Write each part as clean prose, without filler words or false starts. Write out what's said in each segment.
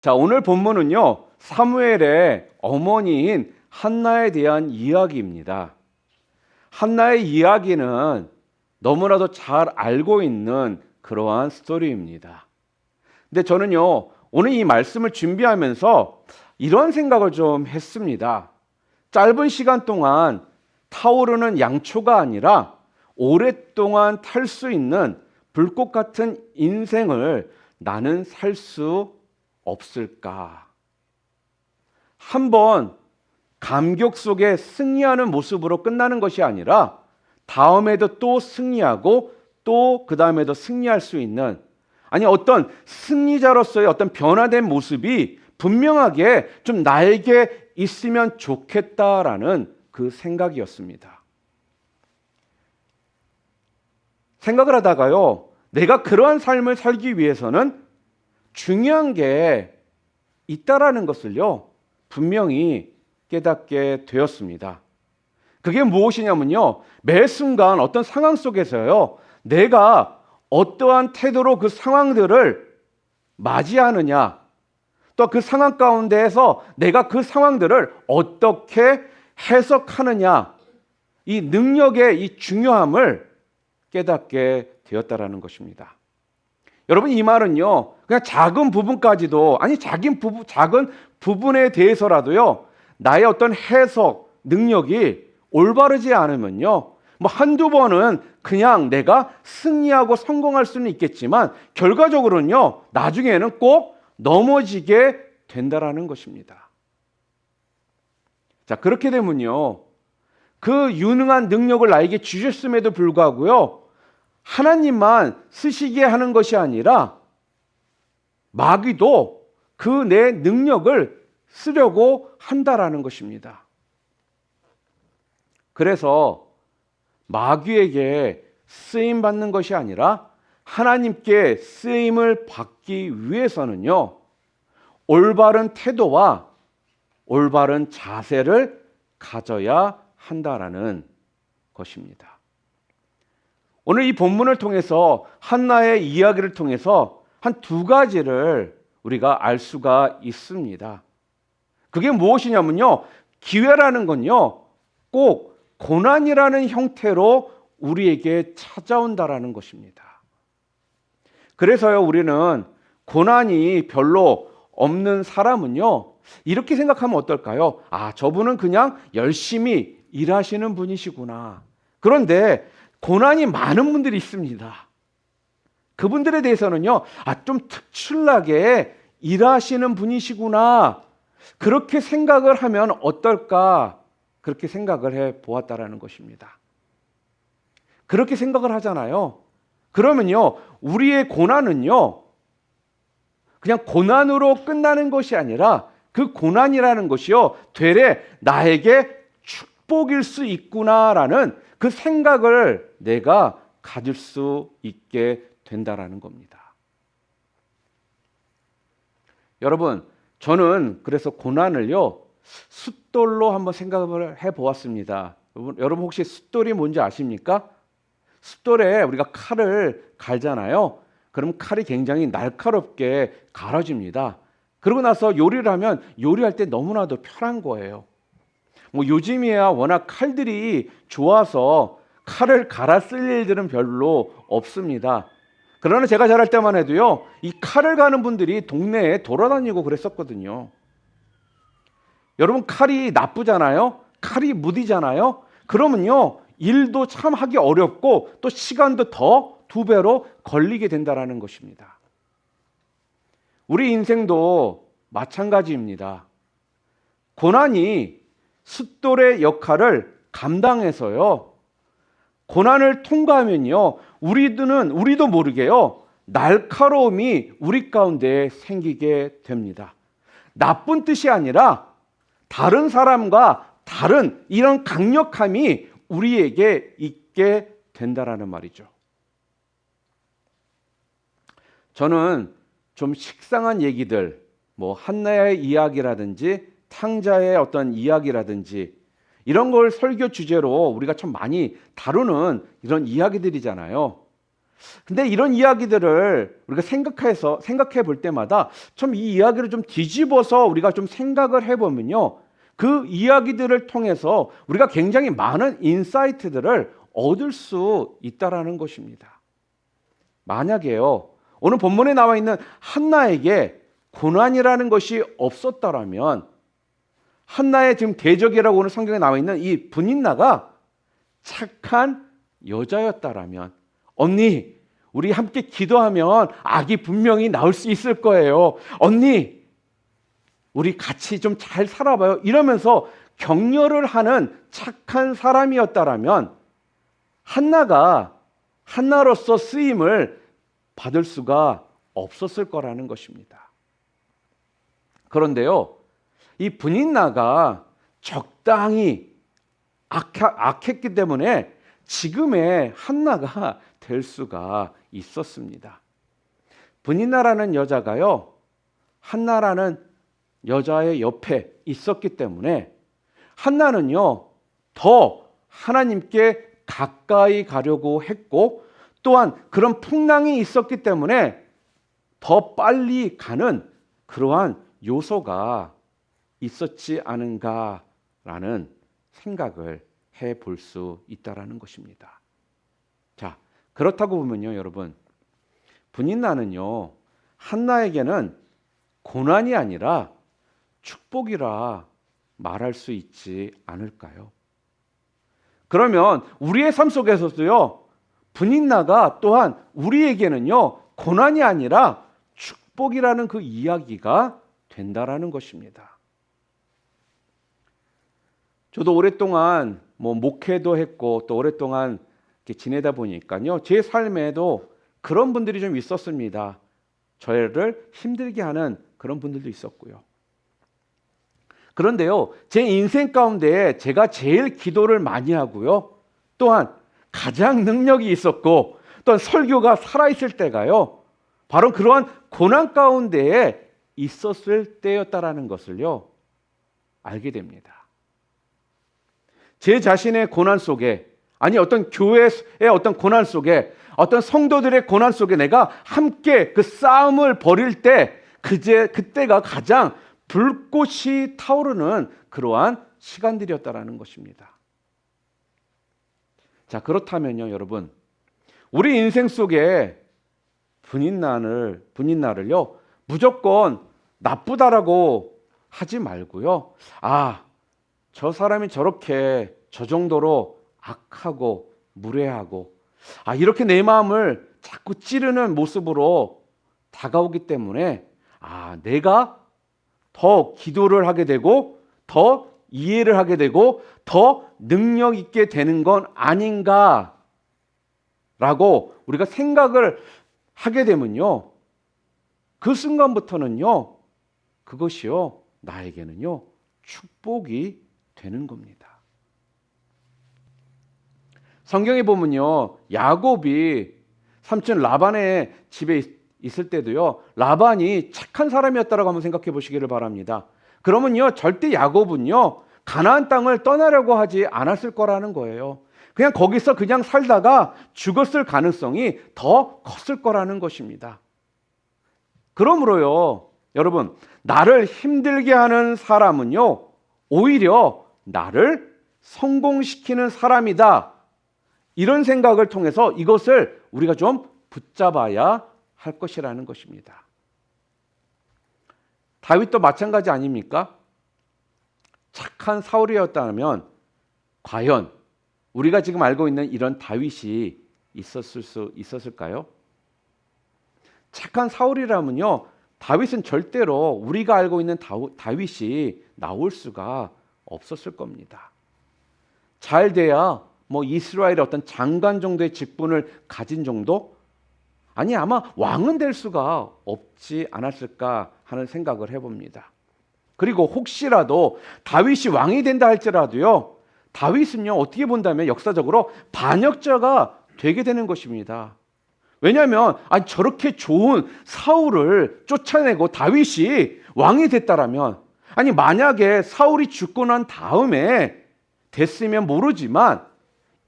자, 오늘 본문은요, 사무엘의 어머니인 한나에 대한 이야기입니다. 한나의 이야기는 너무나도 잘 알고 있는 그러한 스토리입니다. 근데 저는요, 오늘 이 말씀을 준비하면서 이런 생각을 좀 했습니다. 짧은 시간 동안 타오르는 양초가 아니라 오랫동안 탈 수 있는 불꽃 같은 인생을 나는 살 수 없을까? 한번 감격 속에 승리하는 모습으로 끝나는 것이 아니라 다음에도 또 승리하고 또 그 다음에도 승리할 수 있는, 아니 어떤 승리자로서의 어떤 변화된 모습이 분명하게 좀 나에게 있으면 좋겠다라는 그 생각이었습니다. 생각을 하다가요, 내가 그러한 삶을 살기 위해서는 중요한 게 있다라는 것을요, 분명히 깨닫게 되었습니다. 그게 무엇이냐면요, 매 순간 어떤 상황 속에서요, 내가 어떠한 태도로 그 상황들을 맞이하느냐, 또 그 상황 가운데에서 내가 그 상황들을 어떻게 해석하느냐, 이 능력의 이 중요함을 깨닫게 되었다라는 것입니다. 여러분, 이 말은요, 그냥 작은 부분까지도, 아니 작은 부분에 대해서라도요, 나의 어떤 해석 능력이 올바르지 않으면요, 뭐 한두 번은 그냥 내가 승리하고 성공할 수는 있겠지만 결과적으로는요, 나중에는 꼭 넘어지게 된다라는 것입니다. 자, 그렇게 되면요, 그 유능한 능력을 나에게 주셨음에도 불구하고요, 하나님만 쓰시게 하는 것이 아니라 마귀도 그 내 능력을 쓰려고 한다라는 것입니다. 그래서 마귀에게 쓰임 받는 것이 아니라 하나님께 쓰임을 받기 위해서는요, 올바른 태도와 올바른 자세를 가져야 한다라는 것입니다. 오늘 이 본문을 통해서 한나의 이야기를 통해서 한 두 가지를 우리가 알 수가 있습니다. 그게 무엇이냐면요, 기회라는 건요, 꼭 고난이라는 형태로 우리에게 찾아온다라는 것입니다. 그래서요, 우리는 고난이 별로 없는 사람은요, 이렇게 생각하면 어떨까요? 아, 저분은 그냥 열심히 일하시는 분이시구나. 그런데 고난이 많은 분들이 있습니다. 그분들에 대해서는요, 아, 좀 특출나게 일하시는 분이시구나, 그렇게 생각을 하면 어떨까, 그렇게 생각을 해 보았다라는 것입니다. 그렇게 생각을 하잖아요. 그러면요, 우리의 고난은요, 그냥 고난으로 끝나는 것이 아니라 그 고난이라는 것이요, 되레 나에게 축복일 수 있구나라는 그 생각을 내가 가질 수 있게 된다라는 겁니다. 여러분, 저는 그래서 고난을요, 숫돌로 한번 생각을 해보았습니다. 여러분 혹시 숫돌이 뭔지 아십니까? 숫돌에 우리가 칼을 갈잖아요. 그럼 칼이 굉장히 날카롭게 갈아집니다. 그러고 나서 요리를 하면 요리할 때 너무나도 편한 거예요. 뭐 요즘이야 워낙 칼들이 좋아서 칼을 갈아 쓸 일들은 별로 없습니다. 그러나 제가 자랄 때만 해도요, 이 칼을 가는 분들이 동네에 돌아다니고 그랬었거든요. 여러분, 칼이 나쁘잖아요. 칼이 무디잖아요. 그러면요, 일도 참 하기 어렵고 또 시간도 더 2배로 걸리게 된다라는 것입니다. 우리 인생도 마찬가지입니다. 고난이 숫돌의 역할을 감당해서요, 고난을 통과하면요, 우리도 모르게요, 날카로움이 우리 가운데 생기게 됩니다. 나쁜 뜻이 아니라 다른 사람과 다른 이런 강력함이 우리에게 있게 된다라는 말이죠. 저는 좀 식상한 얘기들, 뭐 한나의 이야기라든지 탕자의 어떤 이야기라든지 이런 걸 설교 주제로 우리가 참 많이 다루는 이런 이야기들이잖아요. 근데 이런 이야기들을 우리가 생각해 볼 때마다 좀 이 이야기를 좀 뒤집어서 우리가 좀 생각을 해보면요. 그 이야기들을 통해서 우리가 굉장히 많은 인사이트들을 얻을 수 있다라는 것입니다. 만약에요, 오늘 본문에 나와 있는 한나에게 고난이라는 것이 없었다라면, 한나의 지금 대적이라고 오늘 성경에 나와 있는 이 분인나가 착한 여자였다라면, 언니, 우리 함께 기도하면 아기 분명히 나올 수 있을 거예요. 언니, 우리 같이 좀 잘 살아봐요. 이러면서 격려를 하는 착한 사람이었다라면 한나가 한나로서 쓰임을 받을 수가 없었을 거라는 것입니다. 그런데요, 이 분인나가 적당히 악했기 때문에 지금의 한나가 될 수가 있었습니다. 분인나라는 여자가요, 한나라는 여자의 옆에 있었기 때문에 한나는요, 더 하나님께 가까이 가려고 했고, 또한 그런 풍랑이 있었기 때문에 더 빨리 가는 그러한 요소가 있었지 않은가라는 생각을 해볼 수 있다라는 것입니다. 자, 그렇다고 보면요, 여러분, 분인나는요, 한나에게는 고난이 아니라 축복이라 말할 수 있지 않을까요? 그러면 우리의 삶 속에서도요, 분인나가 또한 우리에게는요, 고난이 아니라 축복이라는 그 이야기가 된다라는 것입니다. 저도 오랫동안 목회도 했고 또 오랫동안 이렇게 지내다 보니까요, 제 삶에도 그런 분들이 좀 있었습니다. 저를 힘들게 하는 그런 분들도 있었고요. 그런데요, 제 인생 가운데 제가 제일 기도를 많이 하고요, 또한 가장 능력이 있었고 또한 설교가 살아있을 때가요, 바로 그러한 고난 가운데에 있었을 때였다라는 것을요, 알게 됩니다. 제 자신의 고난 속에, 아니 어떤 교회의 어떤 고난 속에, 어떤 성도들의 고난 속에 내가 함께 그 싸움을 벌일 때, 그때가 가장 불꽃이 타오르는 그러한 시간들이었다라는 것입니다. 자, 그렇다면요, 여러분, 우리 인생 속에 분인나를요, 무조건 나쁘다라고 하지 말고요, 저 사람이 저렇게 저 정도로 악하고 무례하고 이렇게 내 마음을 자꾸 찌르는 모습으로 다가오기 때문에 내가 더 기도를 하게 되고 더 이해를 하게 되고 더 능력 있게 되는 건 아닌가라고 우리가 생각을 하게 되면요, 그 순간부터는요, 그것이요, 나에게는요, 축복이 되는 겁니다. 성경에 보면요, 야곱이 삼촌 라반의 집에 있을 때도요, 라반이 착한 사람이었다라고 한번 생각해 보시기를 바랍니다. 그러면요, 절대 야곱은요, 가나안 땅을 떠나려고 하지 않았을 거라는 거예요. 그냥 거기서 그냥 살다가 죽었을 가능성이 더 컸을 거라는 것입니다. 그러므로요, 여러분, 나를 힘들게 하는 사람은요, 오히려 나를 성공시키는 사람이다, 이런 생각을 통해서 이것을 우리가 좀 붙잡아야 할 것이라는 것입니다. 다윗도 마찬가지 아닙니까? 착한 사울이었다면 과연 우리가 지금 알고 있는 이런 다윗이 있었을까요? 착한 사울이라면요, 다윗은 절대로 우리가 알고 있는 다윗이 나올 수가 없었을 겁니다. 잘 돼야 이스라엘의 어떤 장관 정도의 직분을 가진 정도? 아니, 아마 왕은 될 수가 없지 않았을까 하는 생각을 해봅니다. 그리고 혹시라도 다윗이 왕이 된다 할지라도요, 다윗은요, 어떻게 본다면 역사적으로 반역자가 되게 되는 것입니다. 왜냐하면 저렇게 좋은 사울을 쫓아내고 다윗이 왕이 됐다라면, 만약에 사울이 죽고 난 다음에 됐으면 모르지만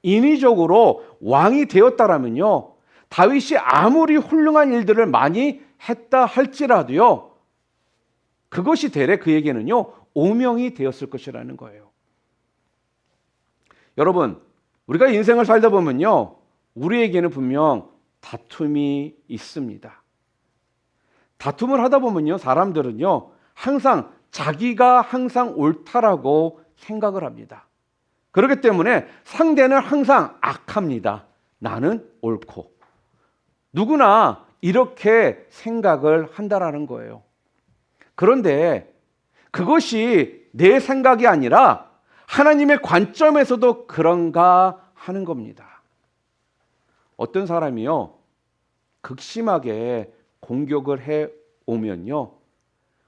인위적으로 왕이 되었다라면요, 다윗이 아무리 훌륭한 일들을 많이 했다 할지라도요, 그것이 되레 그에게는요, 오명이 되었을 것이라는 거예요. 여러분, 우리가 인생을 살다 보면요, 우리에게는 분명 다툼이 있습니다. 다툼을 하다 보면요, 사람들은요, 항상 자기가 항상 옳다라고 생각을 합니다. 그렇기 때문에 상대는 항상 악합니다. 나는 옳고. 누구나 이렇게 생각을 한다라는 거예요. 그런데 그것이 내 생각이 아니라 하나님의 관점에서도 그런가 하는 겁니다. 어떤 사람이요, 극심하게 공격을 해 오면요,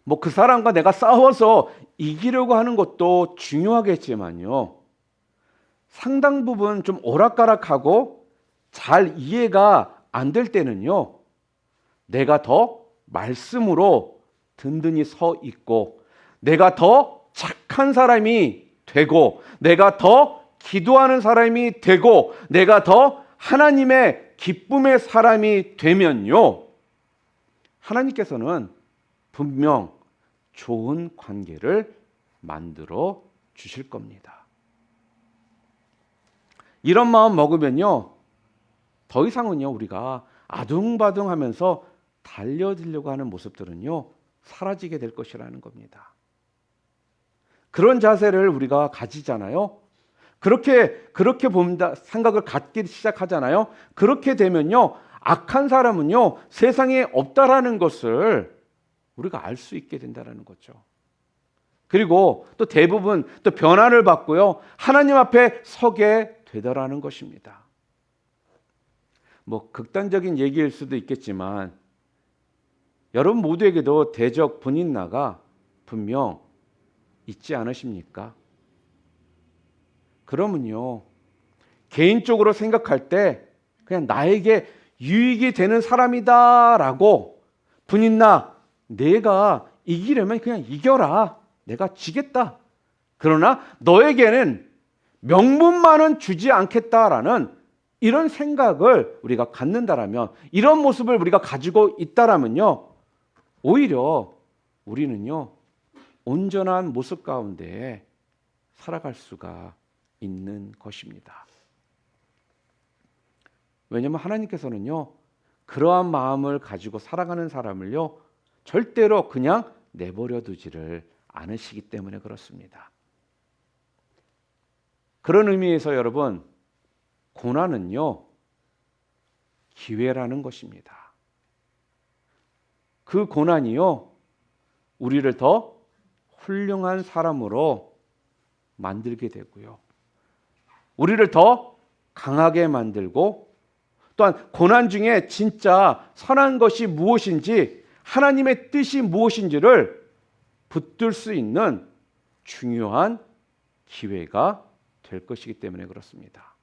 뭐 그 사람과 내가 싸워서 이기려고 하는 것도 중요하겠지만요, 상당 부분 좀 오락가락하고 잘 이해가 안 될 때는요, 내가 더 말씀으로 든든히 서 있고, 내가 더 착한 사람이 되고, 내가 더 기도하는 사람이 되고, 내가 더 하나님의 기쁨의 사람이 되면요, 하나님께서는 분명 좋은 관계를 만들어 주실 겁니다. 이런 마음 먹으면요, 더 이상은요, 우리가 아둥바둥하면서 달려들려고 하는 모습들은요, 사라지게 될 것이라는 겁니다. 그런 자세를 우리가 가지잖아요. 그렇게 본다 생각을 갖기 시작하잖아요. 그렇게 되면요, 악한 사람은요, 세상에 없다라는 것을 우리가 알 수 있게 된다는 거죠. 그리고 또 대부분 또 변화를 받고요, 하나님 앞에 서게 되더라는 것입니다. 뭐 극단적인 얘기일 수도 있겠지만 여러분 모두에게도 대적 분인나가 분명 있지 않으십니까? 그러면요, 개인적으로 생각할 때 그냥 나에게 유익이 되는 사람이다라고, 분인나 내가 이기려면 그냥 이겨라, 내가 지겠다, 그러나 너에게는 명분만은 주지 않겠다라는 이런 생각을 우리가 갖는다라면, 이런 모습을 우리가 가지고 있다라면요, 오히려 우리는요, 온전한 모습 가운데 살아갈 수가 있는 것입니다. 왜냐하면 하나님께서는요, 그러한 마음을 가지고 살아가는 사람을요, 절대로 그냥 내버려 두지를 않으시기 때문에 그렇습니다. 그런 의미에서 여러분, 고난은요, 기회라는 것입니다. 그 고난이요, 우리를 더 훌륭한 사람으로 만들게 되고요, 우리를 더 강하게 만들고, 또한 고난 중에 진짜 선한 것이 무엇인지, 하나님의 뜻이 무엇인지를 붙들 수 있는 중요한 기회가 될 것이기 때문에 그렇습니다.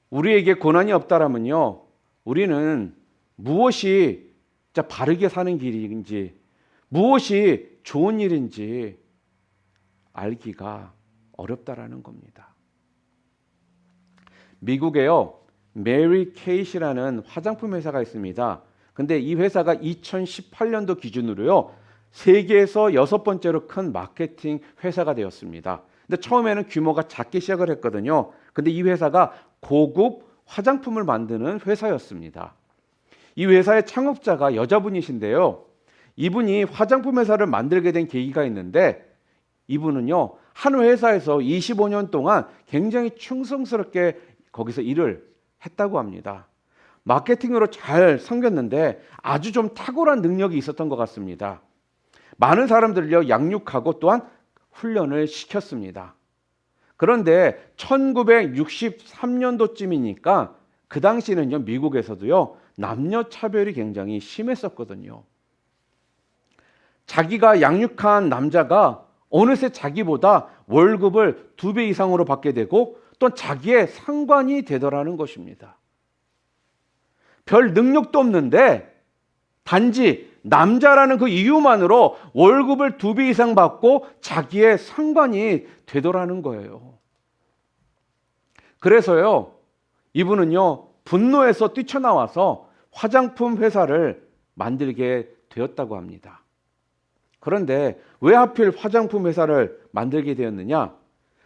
우리에게 고난이 없다라면요, 우리는 무엇이 진짜 바르게 사는 길인지, 무엇이 좋은 일인지 알기가 어렵다라는 겁니다. 미국에요, 메리 케이시라는 화장품 회사가 있습니다. 근데 이 회사가 2018년도 기준으로요, 세계에서 6번째로 큰 마케팅 회사가 되었습니다. 근데 처음에는 규모가 작게 시작을 했거든요. 근데 이 회사가 고급 화장품을 만드는 회사였습니다. 이 회사의 창업자가 여자분이신데요, 이분이 화장품 회사를 만들게 된 계기가 있는데, 이분은요, 한 회사에서 25년 동안 굉장히 충성스럽게 거기서 일을 했다고 합니다. 마케팅으로 잘 섬겼는데 아주 좀 탁월한 능력이 있었던 것 같습니다. 많은 사람들을요, 양육하고 또한 훈련을 시켰습니다. 그런데 1963년도쯤이니까 그 당시는요, 미국에서도요, 남녀 차별이 굉장히 심했었거든요. 자기가 양육한 남자가 어느새 자기보다 월급을 2배 이상으로 받게 되고, 또 자기의 상관이 되더라는 것입니다. 별 능력도 없는데 단지 남자라는 그 이유만으로 월급을 2배 이상 받고 자기의 상관이 되더라는 거예요. 그래서요, 이분은요, 분노해서 뛰쳐나와서 화장품 회사를 만들게 되었다고 합니다. 그런데 왜 하필 화장품 회사를 만들게 되었느냐?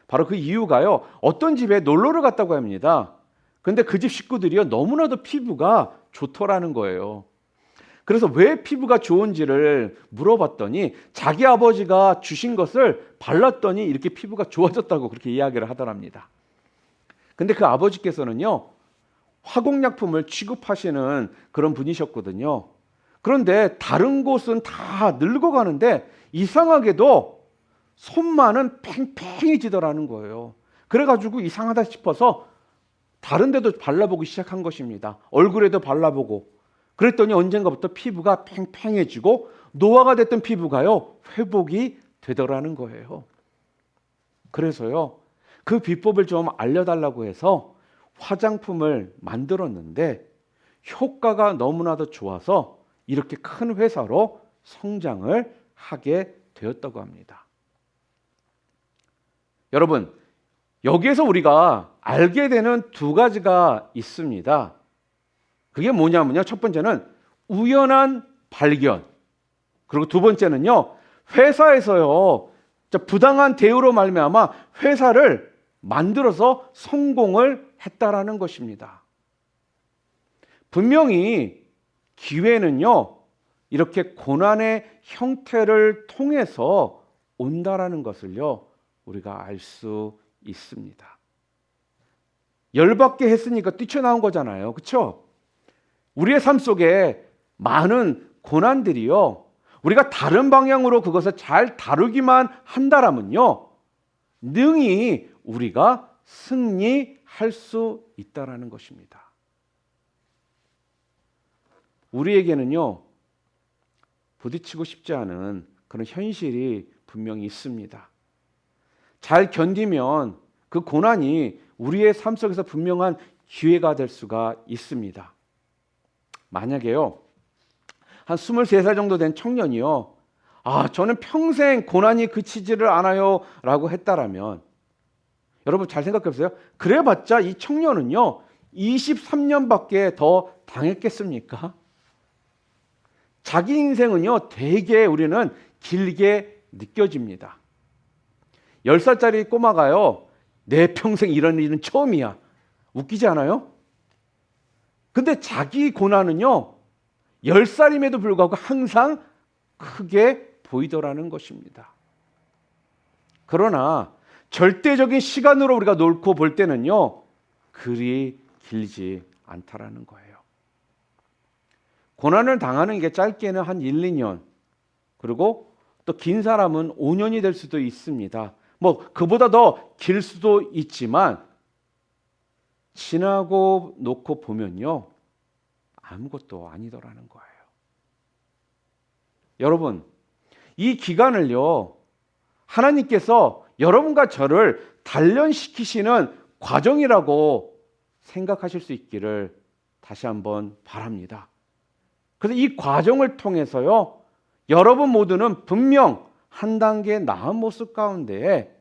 바로 그 이유가요, 어떤 집에 놀러를 갔다고 합니다. 근데 그 집 식구들이요, 너무나도 피부가 좋더라는 거예요. 그래서 왜 피부가 좋은지를 물어봤더니 자기 아버지가 주신 것을 발랐더니 이렇게 피부가 좋아졌다고 그렇게 이야기를 하더랍니다. 근데 그 아버지께서는요, 화공약품을 취급하시는 그런 분이셨거든요. 그런데 다른 곳은 다 늙어가는데 이상하게도 손만은 팽팽해지더라는 거예요. 그래가지고 이상하다 싶어서 다른 데도 발라보기 시작한 것입니다. 얼굴에도 발라보고. 그랬더니 언젠가부터 피부가 팽팽해지고 노화가 됐던 피부가요, 회복이 되더라는 거예요. 그래서요, 그 비법을 좀 알려달라고 해서 화장품을 만들었는데 효과가 너무나도 좋아서 이렇게 큰 회사로 성장을 하게 되었다고 합니다. 여러분, 여기에서 우리가 알게 되는 두 가지가 있습니다. 그게 뭐냐면요, 첫 번째는 우연한 발견, 그리고 두 번째는요, 회사에서요 부당한 대우로 말미암아 회사를 만들어서 성공을 했다라는 것입니다. 분명히 기회는요, 이렇게 고난의 형태를 통해서 온다라는 것을요, 우리가 알 수 있습니다. 열받게 했으니까 뛰쳐나온 거잖아요. 그렇죠? 우리의 삶 속에 많은 고난들이요, 우리가 다른 방향으로 그것을 잘 다루기만 한다라면요, 능히 우리가 승리할 수 있다라는 것입니다. 우리에게는요, 부딪히고 싶지 않은 그런 현실이 분명히 있습니다. 잘 견디면 그 고난이 우리의 삶 속에서 분명한 기회가 될 수가 있습니다. 만약에요, 한 23살 정도 된 청년이요, 저는 평생 고난이 그치지를 않아요 라고 했다라면, 여러분 잘 생각해 보세요. 그래봤자 이 청년은요 23년밖에 더 당했겠습니까? 자기 인생은요 되게 우리는 길게 느껴집니다. 10살짜리 꼬마가요, 내 평생 이런 일은 처음이야. 웃기지 않아요? 근데 자기 고난은요 10살임에도 불구하고 항상 크게 보이더라는 것입니다. 그러나 절대적인 시간으로 우리가 놓고 볼 때는요, 그리 길지 않다라는 거예요. 고난을 당하는 게 짧게는 한 1, 2년, 그리고 또 긴 사람은 5년이 될 수도 있습니다. 그보다 더 길 수도 있지만 지나고 놓고 보면요, 아무것도 아니더라는 거예요. 여러분, 이 기간을요, 하나님께서 여러분과 저를 단련시키시는 과정이라고 생각하실 수 있기를 다시 한번 바랍니다. 그래서 이 과정을 통해서요, 여러분 모두는 분명 한 단계 나은 모습 가운데에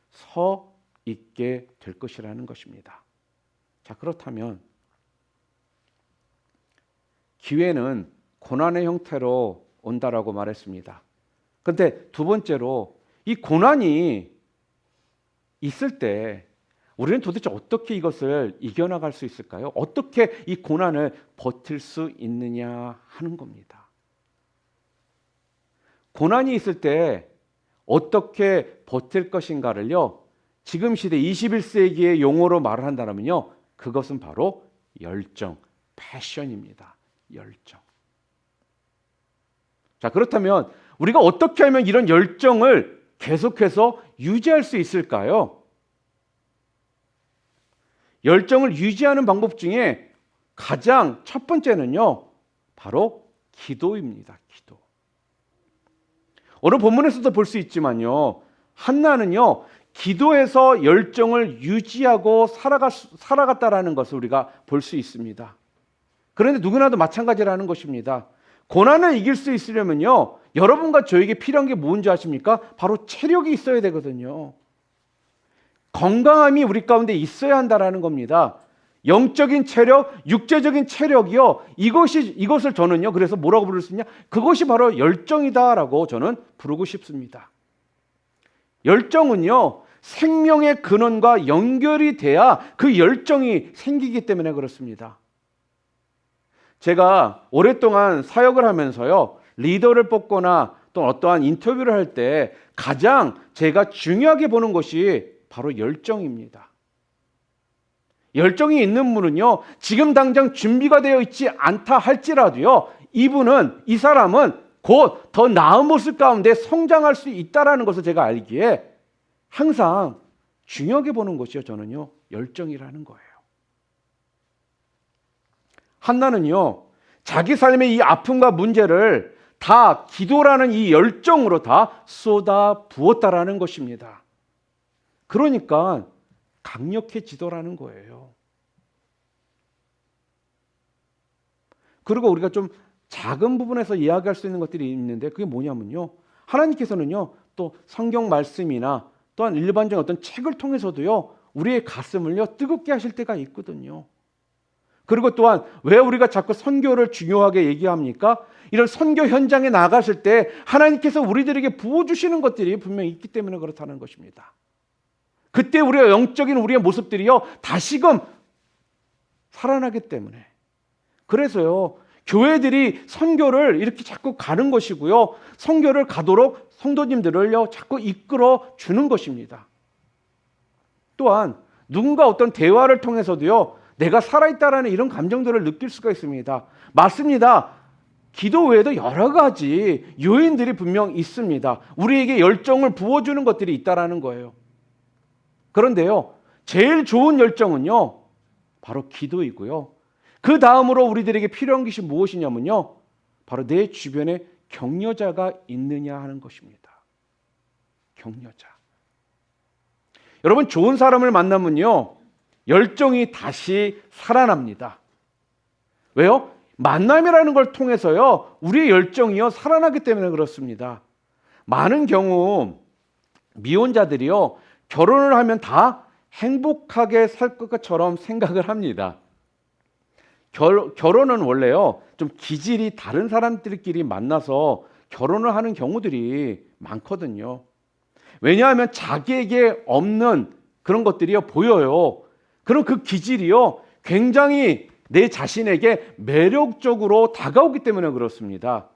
서 있게 될 것이라는 것입니다. 자, 그렇다면 기회는 고난의 형태로 온다라고 말했습니다. 그런데 두 번째로 이 고난이 있을 때 우리는 도대체 어떻게 이것을 이겨나갈 수 있을까요? 어떻게 이 고난을 버틸 수 있느냐 하는 겁니다. 고난이 있을 때 어떻게 버틸 것인가를요, 지금 시대 21세기의 용어로 말을 한다면요, 그것은 바로 열정, 패션입니다. 열정. 자, 그렇다면 우리가 어떻게 하면 이런 열정을 계속해서 유지할 수 있을까요? 열정을 유지하는 방법 중에 가장 첫 번째는요, 바로 기도입니다. 기도. 오늘 본문에서도 볼 수 있지만요, 한나는요, 기도에서 열정을 유지하고 살아갔다라는 것을 우리가 볼 수 있습니다. 그런데 누구나도 마찬가지라는 것입니다. 고난을 이길 수 있으려면요, 여러분과 저에게 필요한 게 뭔지 아십니까? 바로 체력이 있어야 되거든요. 건강함이 우리 가운데 있어야 한다라는 겁니다. 영적인 체력, 육체적인 체력이요. 이것을 저는요. 그래서 뭐라고 부를 수 있냐? 그것이 바로 열정이다라고 저는 부르고 싶습니다. 열정은요. 생명의 근원과 연결이 돼야 그 열정이 생기기 때문에 그렇습니다. 제가 오랫동안 사역을 하면서요. 리더를 뽑거나 또 어떠한 인터뷰를 할 때 가장 제가 중요하게 보는 것이 바로 열정입니다. 열정이 있는 분은요, 지금 당장 준비가 되어 있지 않다 할지라도요, 이 사람은 곧 더 나은 모습 가운데 성장할 수 있다라는 것을 제가 알기에 항상 중요하게 보는 것이요, 저는요, 열정이라는 거예요. 한나는요, 자기 삶의 이 아픔과 문제를 다 기도라는 이 열정으로 다 쏟아 부었다라는 것입니다. 그러니까 강력해지더라는 거예요. 그리고 우리가 좀 작은 부분에서 이야기할 수 있는 것들이 있는데 그게 뭐냐면요. 하나님께서는요. 또 성경 말씀이나 또한 일반적인 어떤 책을 통해서도요. 우리의 가슴을요. 뜨겁게 하실 때가 있거든요. 그리고 또한 왜 우리가 자꾸 선교를 중요하게 얘기합니까? 이런 선교 현장에 나갔을 때 하나님께서 우리들에게 부어주시는 것들이 분명히 있기 때문에 그렇다는 것입니다. 그때 우리의 영적인 우리의 모습들이요 다시금 살아나기 때문에 그래서요 교회들이 선교를 이렇게 자꾸 가는 것이고요 선교를 가도록 성도님들을요 자꾸 이끌어 주는 것입니다. 또한 누군가 어떤 대화를 통해서도요 내가 살아있다라는 이런 감정들을 느낄 수가 있습니다. 맞습니다. 기도 외에도 여러 가지 요인들이 분명 있습니다. 우리에게 열정을 부어주는 것들이 있다라는 거예요. 그런데요, 제일 좋은 열정은요, 바로 기도이고요. 그 다음으로 우리들에게 필요한 것이 무엇이냐면요, 바로 내 주변에 격려자가 있느냐 하는 것입니다. 격려자. 여러분, 좋은 사람을 만나면요, 열정이 다시 살아납니다. 왜요? 만남이라는 걸 통해서요, 우리의 열정이요, 살아나기 때문에 그렇습니다. 많은 경우, 미혼자들이요, 결혼을 하면 다 행복하게 살 것처럼 생각을 합니다. 결혼은 원래요, 좀 기질이 다른 사람들끼리 만나서 결혼을 하는 경우들이 많거든요. 왜냐하면 자기에게 없는 그런 것들이요, 보여요. 그럼 그 기질이요, 굉장히 내 자신에게 매력적으로 다가오기 때문에 그렇습니다.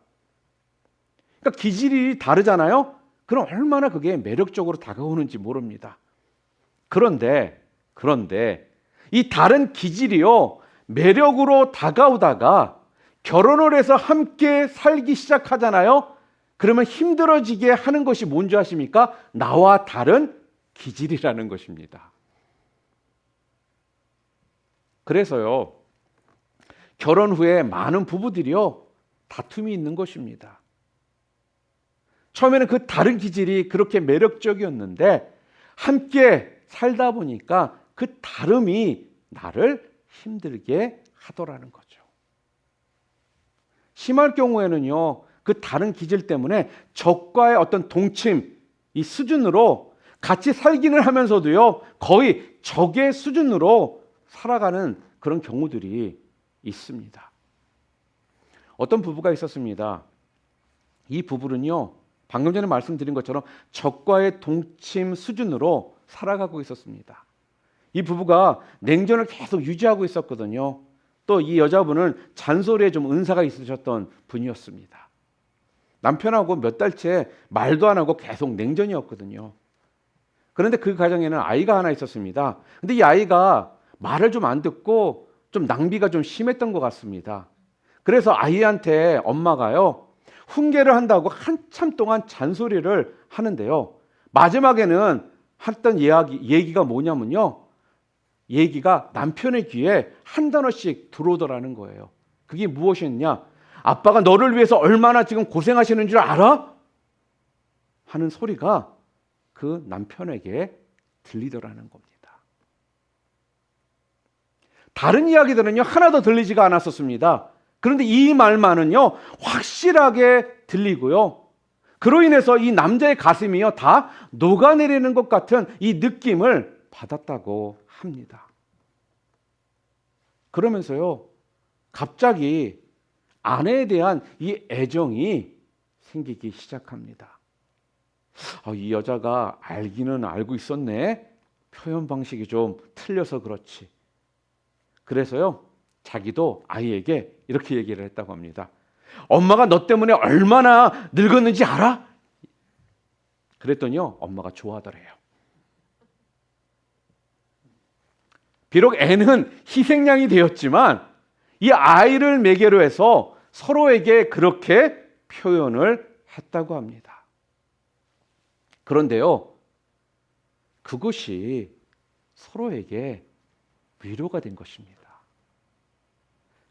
그러니까 기질이 다르잖아요? 그럼 얼마나 그게 매력적으로 다가오는지 모릅니다. 그런데 이 다른 기질이요 매력으로 다가오다가 결혼을 해서 함께 살기 시작하잖아요. 그러면 힘들어지게 하는 것이 뭔지 아십니까? 나와 다른 기질이라는 것입니다. 그래서요 결혼 후에 많은 부부들이요 다툼이 있는 것입니다. 처음에는 그 다른 기질이 그렇게 매력적이었는데 함께 살다 보니까 그 다름이 나를 힘들게 하더라는 거죠. 심할 경우에는요, 그 다른 기질 때문에 적과의 어떤 동침, 이 수준으로 같이 살기는 하면서도요, 거의 적의 수준으로 살아가는 그런 경우들이 있습니다. 어떤 부부가 있었습니다. 이 부부는요, 방금 전에 말씀드린 것처럼 적과의 동침 수준으로 살아가고 있었습니다. 이 부부가 냉전을 계속 유지하고 있었거든요. 또 이 여자분은 잔소리에 좀 은사가 있으셨던 분이었습니다. 남편하고 몇 달째 말도 안 하고 계속 냉전이었거든요. 그런데 그 가정에는 아이가 하나 있었습니다. 근데 이 아이가 말을 좀 안 듣고 좀 낭비가 좀 심했던 것 같습니다. 그래서 아이한테 엄마가요, 훈계를 한다고 한참 동안 잔소리를 하는데요. 마지막에는 했던 얘기가 뭐냐면요. 얘기가 남편의 귀에 한 단어씩 들어오더라는 거예요. 그게 무엇이었냐? 아빠가 너를 위해서 얼마나 지금 고생하시는 줄 알아? 하는 소리가 그 남편에게 들리더라는 겁니다. 다른 이야기들은요, 하나도 들리지가 않았었습니다. 그런데 이 말만은요, 확실하게 들리고요. 그로 인해서 이 남자의 가슴이요, 다 녹아내리는 것 같은 이 느낌을 받았다고 합니다. 그러면서요, 갑자기 아내에 대한 이 애정이 생기기 시작합니다. 이 여자가 알기는 알고 있었네. 표현 방식이 좀 틀려서 그렇지. 그래서요, 자기도 아이에게 이렇게 얘기를 했다고 합니다. 엄마가 너 때문에 얼마나 늙었는지 알아? 그랬더니요, 엄마가 좋아하더래요. 비록 애는 희생양이 되었지만 이 아이를 매개로 해서 서로에게 그렇게 표현을 했다고 합니다. 그런데요, 그것이 서로에게 위로가 된 것입니다.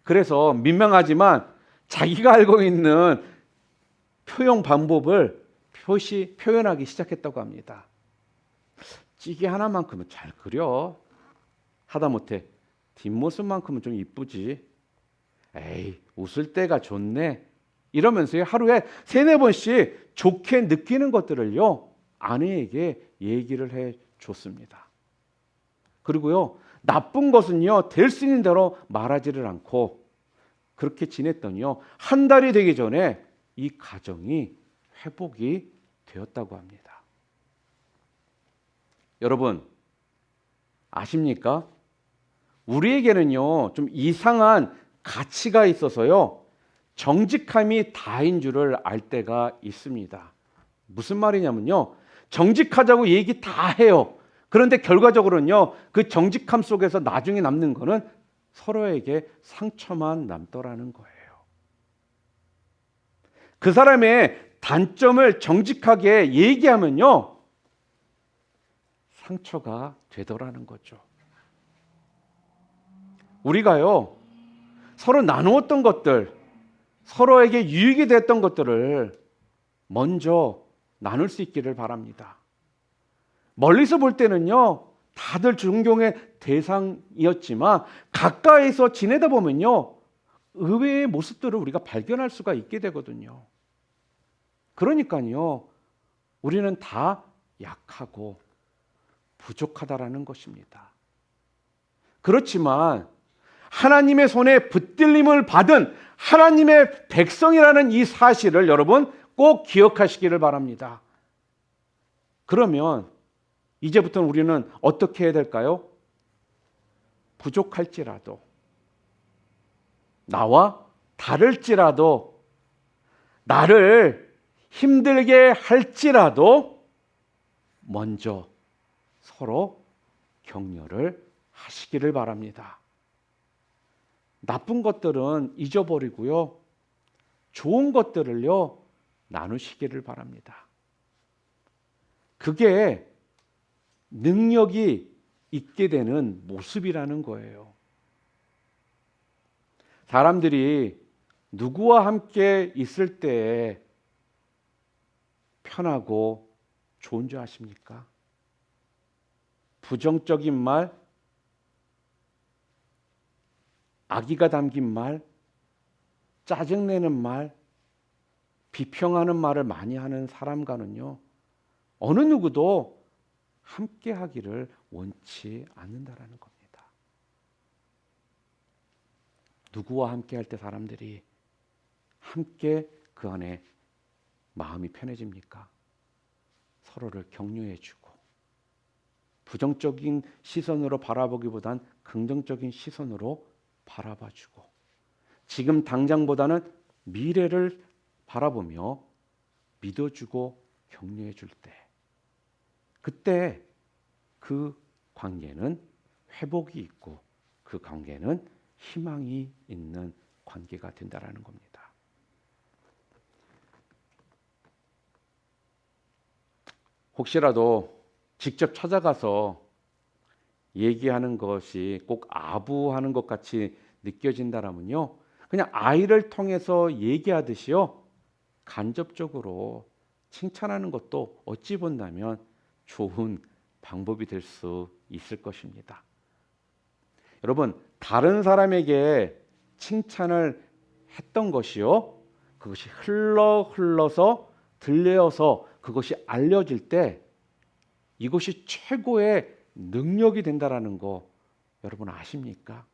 그래서 민망하지만 자기가 알고 있는 표현 방법을 표현하기 시작했다고 합니다. 찌개 하나만큼은 잘 그려. 하다못해 뒷모습만큼은 좀 이쁘지. 에이, 웃을 때가 좋네. 이러면서 하루에 3-4번씩 좋게 느끼는 것들을요, 아내에게 얘기를 해 줬습니다. 그리고요, 나쁜 것은요, 될 수 있는 대로 말하지를 않고 그렇게 지냈더니요, 한 달이 되기 전에 이 가정이 회복이 되었다고 합니다. 여러분, 아십니까? 우리에게는요, 좀 이상한 가치가 있어서요, 정직함이 다인 줄을 알 때가 있습니다. 무슨 말이냐면요, 정직하자고 얘기 다 해요. 그런데 결과적으로는요, 그 정직함 속에서 나중에 남는 거는 서로에게 상처만 남더라는 거예요. 그 사람의 단점을 정직하게 얘기하면요, 상처가 되더라는 거죠. 우리가요, 서로 나누었던 것들, 서로에게 유익이 됐던 것들을 먼저 나눌 수 있기를 바랍니다. 멀리서 볼 때는요, 다들 존경의 대상이었지만 가까이서 지내다 보면요, 의외의 모습들을 우리가 발견할 수가 있게 되거든요. 그러니까요, 우리는 다 약하고 부족하다라는 것입니다. 그렇지만 하나님의 손에 붙들림을 받은 하나님의 백성이라는 이 사실을 여러분 꼭 기억하시기를 바랍니다. 그러면 이제부터는 우리는 어떻게 해야 될까요? 부족할지라도, 나와 다를지라도, 나를 힘들게 할지라도 먼저 서로 격려를 하시기를 바랍니다. 나쁜 것들은 잊어버리고요, 좋은 것들을요, 나누시기를 바랍니다. 그게 능력이 있게 되는 모습이라는 거예요. 사람들이 누구와 함께 있을 때 편하고 좋은 줄 아십니까? 부정적인 말, 악의가 담긴 말, 짜증내는 말, 비평하는 말을 많이 하는 사람과는요, 어느 누구도 함께 하기를 원치 않는다라는 겁니다. 누구와 함께 할 때 사람들이 함께 그 안에 마음이 편해집니까? 서로를 격려해주고 부정적인 시선으로 바라보기보단 긍정적인 시선으로 바라봐주고 지금 당장보다는 미래를 바라보며 믿어주고 격려해줄 때, 그때 그 관계는 회복이 있고 그 관계는 희망이 있는 관계가 된다라는 겁니다. 혹시라도 직접 찾아가서 얘기하는 것이 꼭 아부하는 것 같이 느껴진다라면요, 그냥 아이를 통해서 얘기하듯이요, 간접적으로 칭찬하는 것도 어찌 본다면 좋은 방법이 될 수 있을 것입니다. 여러분, 다른 사람에게 칭찬을 했던 것이요, 그것이 흘러서 들려서 그것이 알려질 때 이것이 최고의 능력이 된다라는 거 여러분 아십니까?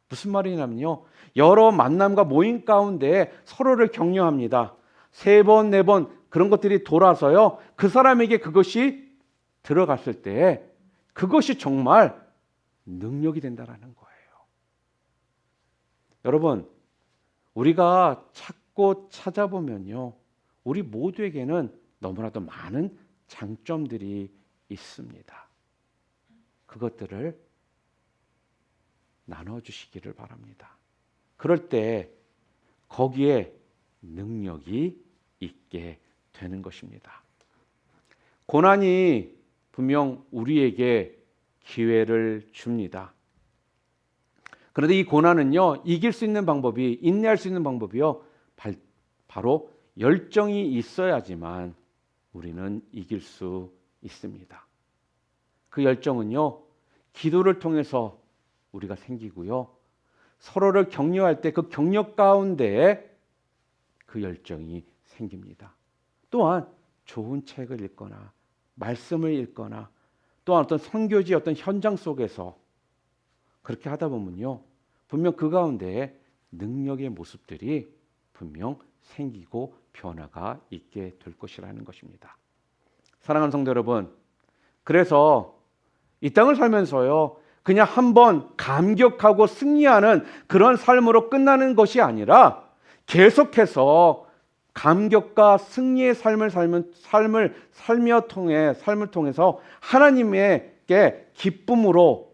무슨 말이냐면요, 여러 만남과 모임 가운데 서로를 격려합니다. 3번, 4번 그런 것들이 돌아서요, 그 사람에게 그것이 들어갔을 때 그것이 정말 능력이 된다라는 거예요. 여러분, 우리가 찾고 찾아보면요, 우리 모두에게는 너무나도 많은 장점들이 있습니다. 그것들을 나눠주시기를 바랍니다. 그럴 때 거기에 능력이 있게 되는 것입니다. 고난이 분명 우리에게 기회를 줍니다. 그런데 이 고난은요, 이길 수 있는 방법이, 인내할 수 있는 방법이요, 바로 열정이 있어야지만 우리는 이길 수 있습니다. 그 열정은요, 기도를 통해서 우리가 생기고요, 서로를 격려할 때 그 격려 가운데에 그 열정이 생깁니다. 또한 좋은 책을 읽거나 말씀을 읽거나 또한 어떤 선교지 어떤 현장 속에서 그렇게 하다 보면요, 분명 그 가운데에 능력의 모습들이 분명 생기고 변화가 있게 될 것이라는 것입니다. 사랑하는 성도 여러분, 그래서 이 땅을 살면서요, 그냥 한번 감격하고 승리하는 그런 삶으로 끝나는 것이 아니라 계속해서 감격과 승리의 삶을 통해서 하나님에게 기쁨으로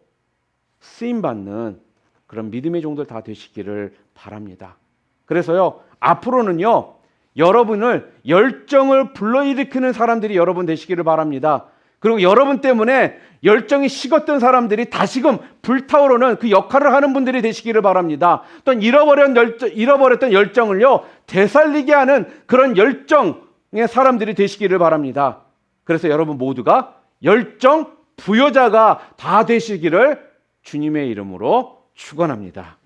쓰임받는 그런 믿음의 종들 다 되시기를 바랍니다. 그래서요, 앞으로는요, 여러분을 열정을 불러일으키는 사람들이 여러분 되시기를 바랍니다. 그리고 여러분 때문에 열정이 식었던 사람들이 다시금 불타오르는 그 역할을 하는 분들이 되시기를 바랍니다. 또 잃어버렸던 열정을요, 되살리게 하는 그런 열정의 사람들이 되시기를 바랍니다. 그래서 여러분 모두가 열정 부여자가 다 되시기를 주님의 이름으로 축원합니다.